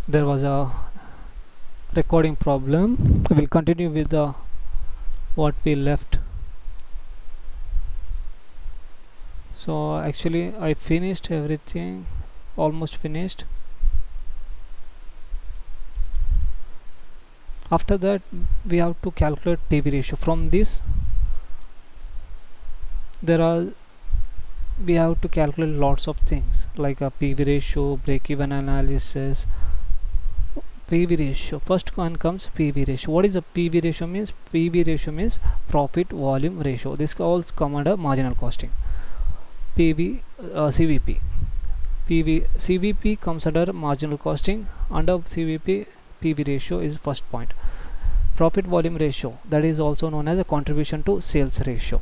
There was a recording problem. We will continue with the what we left. So actually I finished everything, almost finished. After that we have to calculate PV ratio. From this we have to calculate lots of things like a PV ratio, break-even analysis. PV ratio, first one comes PV ratio. What is a PV ratio means? PV ratio means profit volume ratio. This all come under marginal costing. CVP. CVP comes under marginal costing. Under CVP, PV ratio is first point. Profit volume ratio, that is also known as a contribution to sales ratio.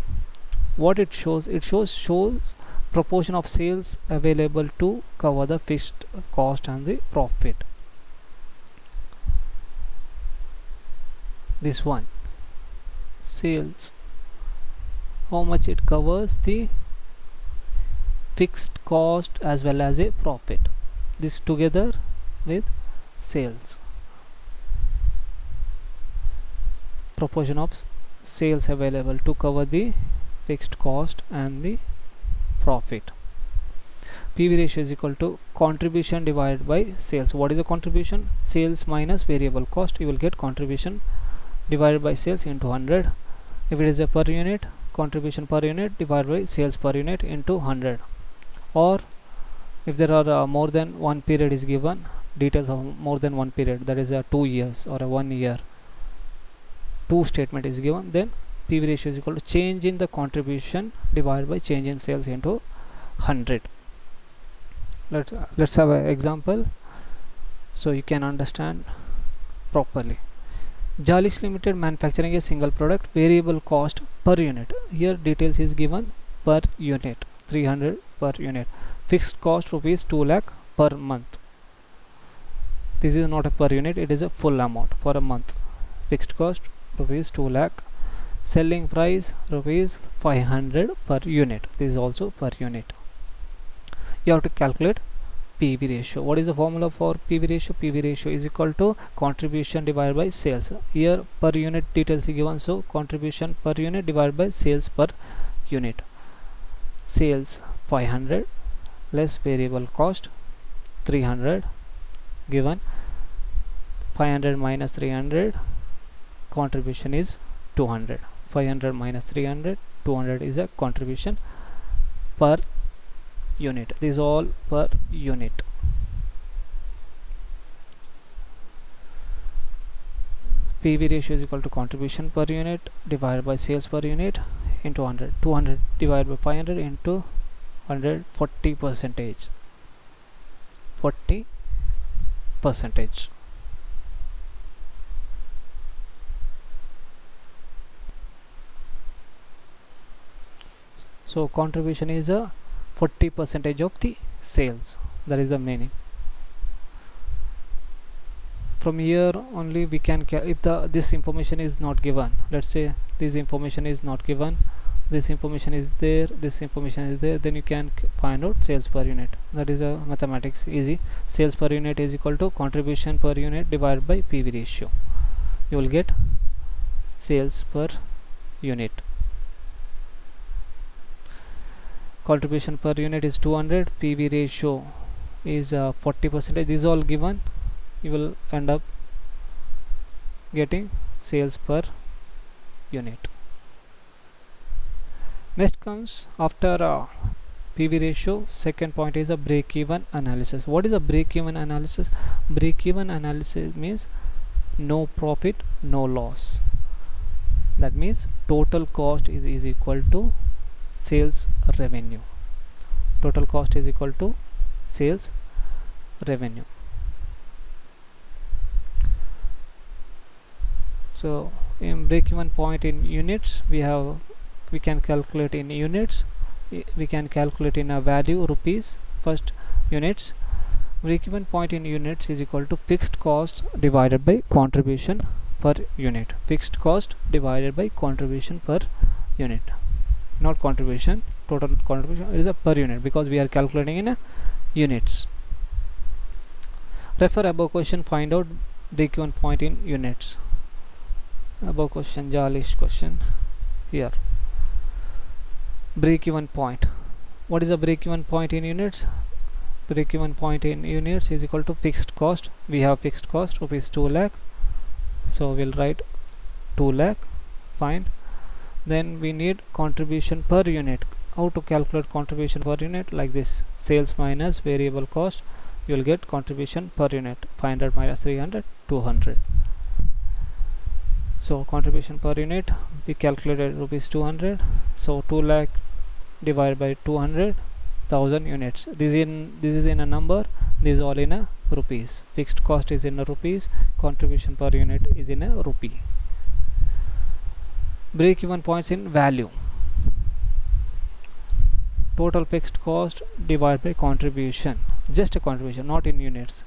What it shows? It shows proportion of sales available to cover the fixed cost and the profit. This one, sales, how much it covers the fixed cost as well as a profit. This together with sales, proportion of sales available to cover the fixed cost and the profit. PV ratio is equal to contribution divided by sales. What is the contribution? Sales minus variable cost. You will get contribution divided by sales into 100. If it is a per unit, contribution per unit divided by sales per unit into 100. Or if there are more than one period is given, details of more than one period, that is 2 years or a 1 year, two statement is given, then PV ratio is equal to change in the contribution divided by change in sales into 100. Let's have an example so you can understand properly. Jalish Limited manufacturing a single product, variable cost per unit. Here details is given per unit, 300 per unit. Fixed cost rupees 2 lakh per month. This is not a per unit, it is a full amount for a month. Fixed cost rupees 2 lakh. Selling price rupees 500 per unit. This is also per unit. You have to calculate PV ratio. What is the formula for PV ratio? PV ratio is equal to contribution divided by sales. Here per unit details is given, so contribution per unit divided by sales per unit. Sales 500 less variable cost 300 given, 500 minus 300, contribution is 200. 500 minus 300, 200 is a contribution per unit. This is all per unit. PV ratio is equal to contribution per unit divided by sales per unit into 100. 200 divided by 500 into 100, 40 percentage. 40 percentage. So contribution is a 40 percentage of the sales. That is the meaning. From here only we can, if this information is not given, let's say this information is not given, this information is there, this information is there, then you can find out sales per unit. That is a mathematics, easy. Sales per unit is equal to contribution per unit divided by PV ratio. You will get sales per unit. Contribution per unit is 200, PV ratio is 40%. This is all given. You will end up getting sales per unit. Next comes after PV ratio, second point is a break-even analysis. What is a break-even analysis? Break-even analysis means no profit, no loss. That means total cost is equal to sales revenue. Total cost is equal to sales revenue. So in break-even point in units, we can calculate in units, we can calculate in a value rupees. First units, break-even point in units is equal to fixed cost divided by contribution per unit. Fixed cost divided by contribution per unit, not contribution, total contribution. It is a per unit because we are calculating in units. Refer above question, find out break-even point in units. Above question, Jalish question here. Break-even point. What is a break-even point in units? Break-even point in units is equal to fixed cost. We have fixed cost rupees 2 lakh, so we'll write 2 lakh. Fine. Then we need contribution per unit. How to calculate contribution per unit? Like this: sales minus variable cost, you will get contribution per unit. 500 minus 300, 200. So contribution per unit, we calculated rupees 200. So 2 lakh divided by 200, 1000 units. This is in a number, this is all in a rupees. Fixed cost is in a rupees, contribution per unit is in a rupee. Break even points in value. Total fixed cost divided by contribution, just a contribution, not in units.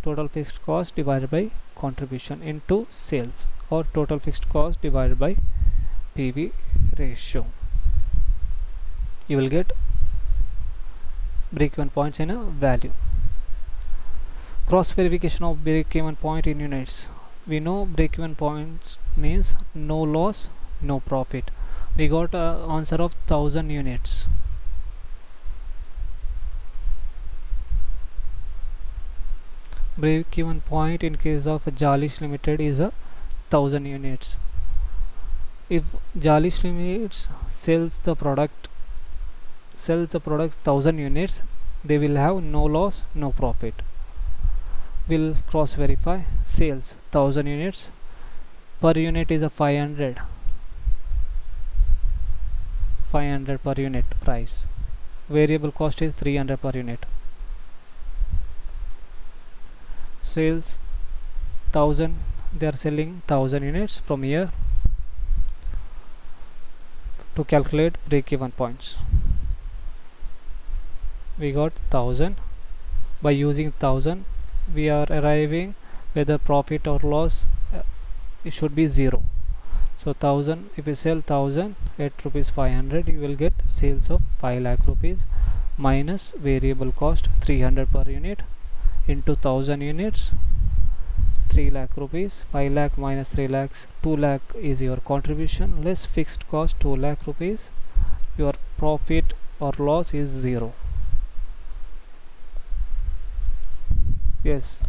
Total fixed cost divided by contribution into sales, or total fixed cost divided by PV ratio. You will get break-even points in a value. Cross verification of break-even point in units. We know break-even points means no loss, no profit. We got an answer of 1000 units. Break-even point in case of Jalish Limited is a 1000 units. If Jalish Limited sells the product 1000 units, they will have no loss, no profit. We'll cross verify. Sales 1000 units, per unit is a 500 per unit price. Variable cost is 300 per unit. Sales 1000, they are selling 1000 units. From here to calculate break-even points, we got 1000. By using 1000, we are arriving whether profit or loss, it should be 0. So 1000, if you sell 1000 at rupees 500, you will get sales of 5 lakh rupees minus variable cost 300 per unit into 1000 units, 3 lakh rupees. 5 lakh minus 3 lakhs, 2 lakh is your contribution less fixed cost 2 lakh rupees. Your profit or loss is 0. Yes,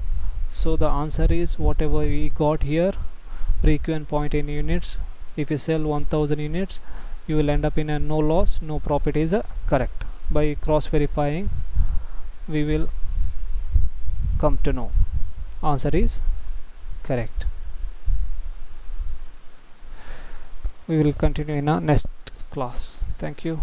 so the answer is whatever we got here. Break-even point in units, if you sell 1000 units, you will end up in a no loss, no profit is correct. By cross verifying, we will come to know answer is correct. We will continue in our next class. Thank you.